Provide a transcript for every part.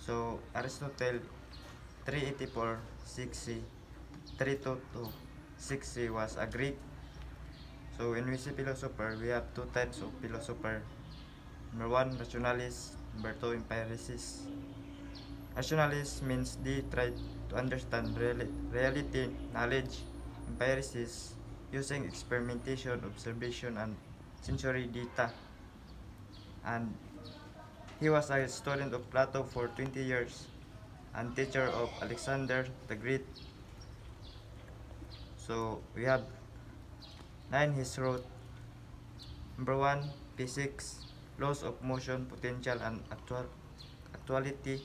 So Aristotle 384 6c 322 6c was a Greek. So when we say philosopher, we have two types of philosopher. Number one, rationalist. Number two, empiricist. Rationalist means they try to understand reality, knowledge. Empiricist, using experimentation, observation, and sensory data. And he was a student of Plato for 20 years and teacher of Alexander the Great. So we have 9 his wrote. Number 1, physics, laws of motion, potential, and actuality.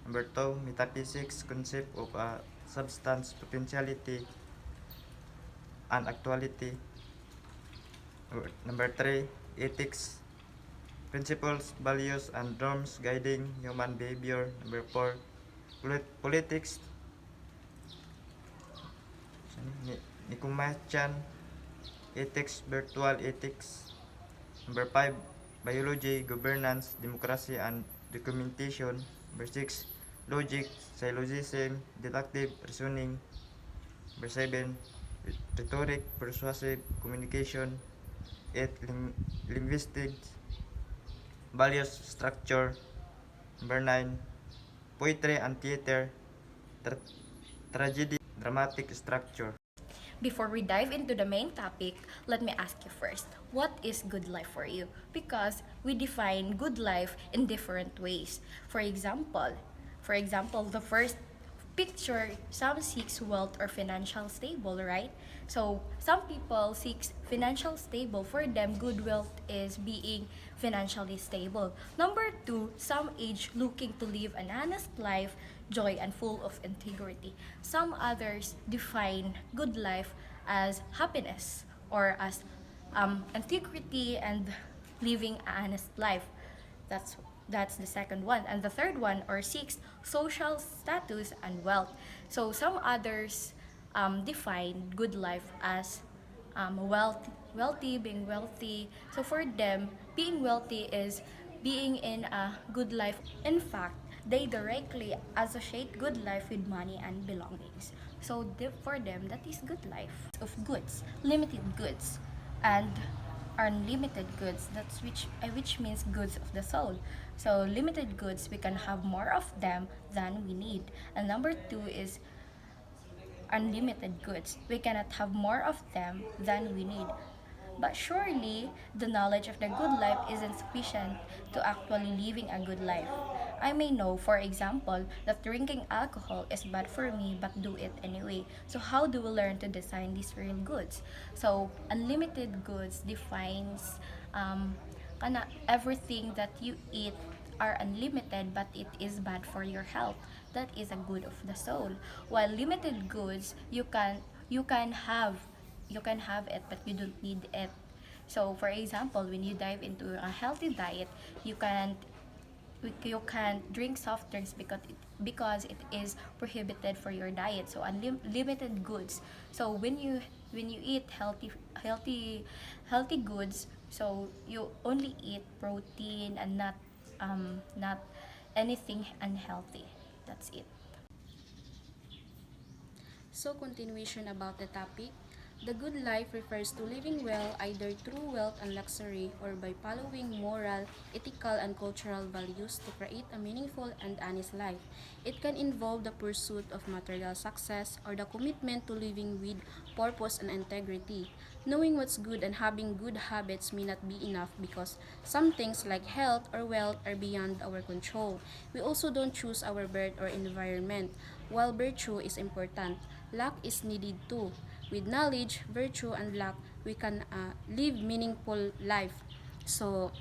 Number 2, metaphysics, concept of a substance, potentiality, and actuality. Number 3, ethics, principles, values, and norms guiding human behavior. Number 4, politics, Nicomachean ethics, virtual ethics. Number 5, biology, governance, democracy, and documentation. Number 6, logic, syllogism, deductive reasoning. Number 7, rhetoric, persuasive communication. 8, linguistics, values structure. Number 9, poetry and theater, tragedy, dramatic structure. Before we dive into the main topic, let me ask you first, what is good life for you? Because we define good life in different ways. For example, the first picture, some seeks wealth or financial stable, right? So some people seeks financial stable. For them, good wealth is being financially stable. Number two, some age looking to live an honest life, joy and full of integrity. Some others define good life as happiness or as integrity and living an honest life. That's the second one. And the third one, or sixth, social status and wealth. So some others define good life as being wealthy. So for them, being wealthy is being in a good life. In fact, they directly associate good life with money and belongings. So for them, that is good life. Of goods, limited goods, and unlimited goods. That's which means goods of the soul. So limited goods, we can have more of them than we need. And number two is unlimited goods. We cannot have more of them than we need. But surely, the knowledge of the good life isn't sufficient to actually living a good life. I may know, for example, that drinking alcohol is bad for me, but do it anyway. So how do we learn to design these real goods? So unlimited goods defines everything that you eat are unlimited, but it is bad for your health. That is a good of the soul. While limited goods, you can have it, but you don't need it. So for example, when you dive into a healthy diet, you can't drink soft drinks because it is prohibited for your diet. So unlimited goods. So when you eat healthy goods, so you only eat protein and not anything unhealthy. That's it. So, continuation about the topic. The good life refers to living well either through wealth and luxury or by following moral, ethical, and cultural values to create a meaningful and honest life. It can involve the pursuit of material success or the commitment to living with purpose and integrity. Knowing what's good and having good habits may not be enough because some things like health or wealth are beyond our control. We also don't choose our birth or environment. While virtue is important, luck is needed too. With knowledge, virtue, and luck, we can live meaningful life. So,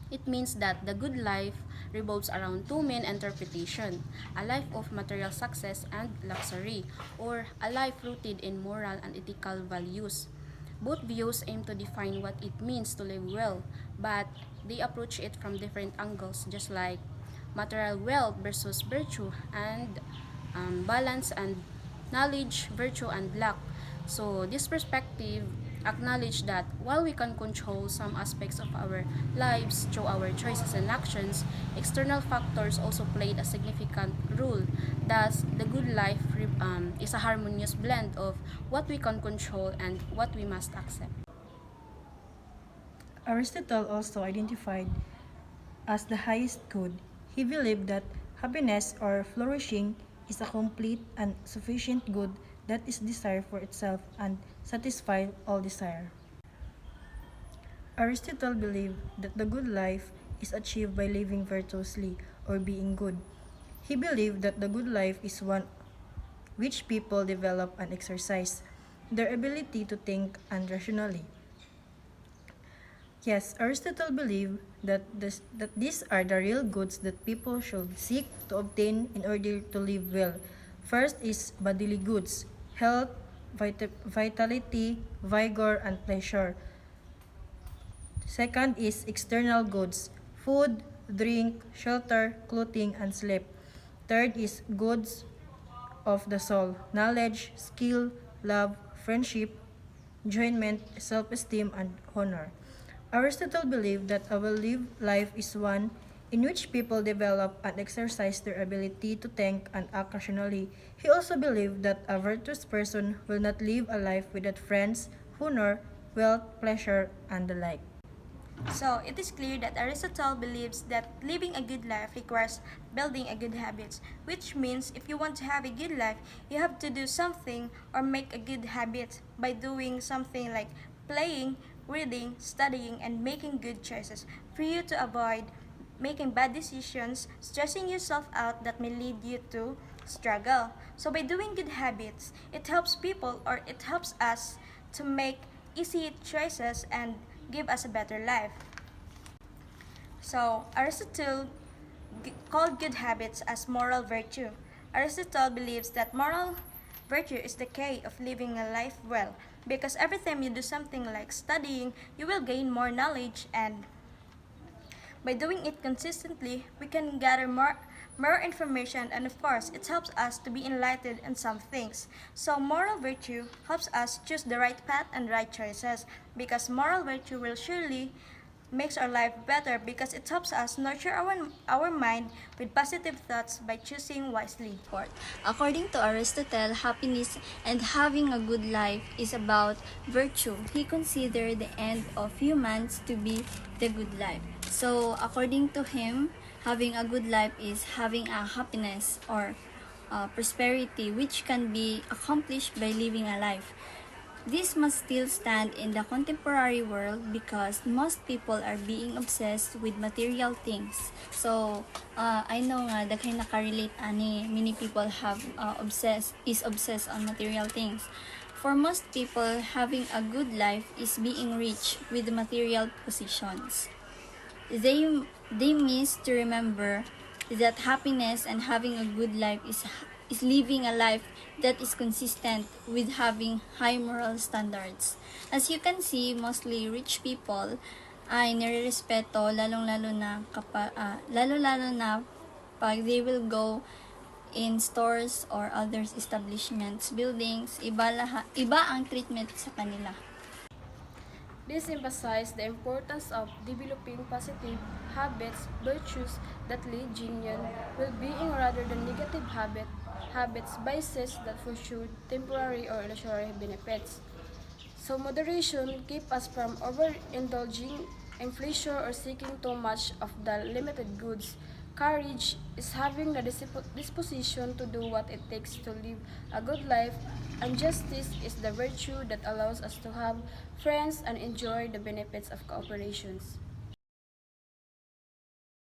it means that the good life revolves around two main interpretations: a life of material success and luxury, or a life rooted in moral and ethical values. Both views aim to define what it means to live well, but they approach it from different angles, just like material wealth versus virtue, and balance and knowledge, virtue, and luck. So this perspective acknowledge that while we can control some aspects of our lives through our choices and actions, external factors also played a significant role. Thus, the good life is a harmonious blend of what we can control and what we must accept. Aristotle also identified as the highest good. He believed that happiness or flourishing is a complete and sufficient good that is desired for itself and satisfies all desire. Aristotle believed that the good life is achieved by living virtuously or being good. He believed that the good life is one which people develop and exercise their ability to think and rationally. Yes, Aristotle believed that these are the real goods that people should seek to obtain in order to live well. First is bodily goods, health, vitality, vigor, and pleasure. Second is external goods, food, drink, shelter, clothing, and sleep. Third is goods of the soul, knowledge, skill, love, friendship, enjoyment, self-esteem, and honor. Aristotle believed that a well-lived life is one in which people develop and exercise their ability to think and act rationally. He also believed that a virtuous person will not live a life without friends, honor, wealth, pleasure, and the like. So, it is clear that Aristotle believes that living a good life requires building a good habits, which means if you want to have a good life, you have to do something or make a good habit by doing something like playing, reading, studying, and making good choices for you to avoid making bad decisions, stressing yourself out that may lead you to struggle. So, by doing good habits, it helps people or it helps us to make easy choices and give us a better life. So, Aristotle called good habits as moral virtue. Aristotle believes that moral virtue is the key of living a life well, because every time you do something like studying, you will gain more knowledge, and by doing it consistently, we can gather more information, and of course, it helps us to be enlightened in some things. So moral virtue helps us choose the right path and right choices, because moral virtue will surely makes our life better, because it helps us nurture our mind with positive thoughts by choosing wisely. According to Aristotle, happiness and having a good life is about virtue. He considered the end of humans to be the good life. So, according to him, having a good life is having a happiness or prosperity which can be accomplished by living a life. This must still stand in the contemporary world because most people are being obsessed with material things. So, I know nga daghay nakarelate ani many people have obsessed on material things. For most people, having a good life is being rich with material positions. They miss to remember that happiness and having a good life is living a life that is consistent with having high moral standards. As you can see, mostly rich people ay nirerespeto lalo-lalo na pag they will go in stores or other establishments, buildings, iba ang treatment sa kanila. This emphasizes the importance of developing positive habits, virtues that lead genuine well-being rather than negative habits, vices that pursue temporary or illusory benefits. So moderation keeps us from overindulging in pleasure or seeking too much of the limited goods. Courage is having the disposition to do what it takes to live a good life, and justice is the virtue that allows us to have friends and enjoy the benefits of cooperations.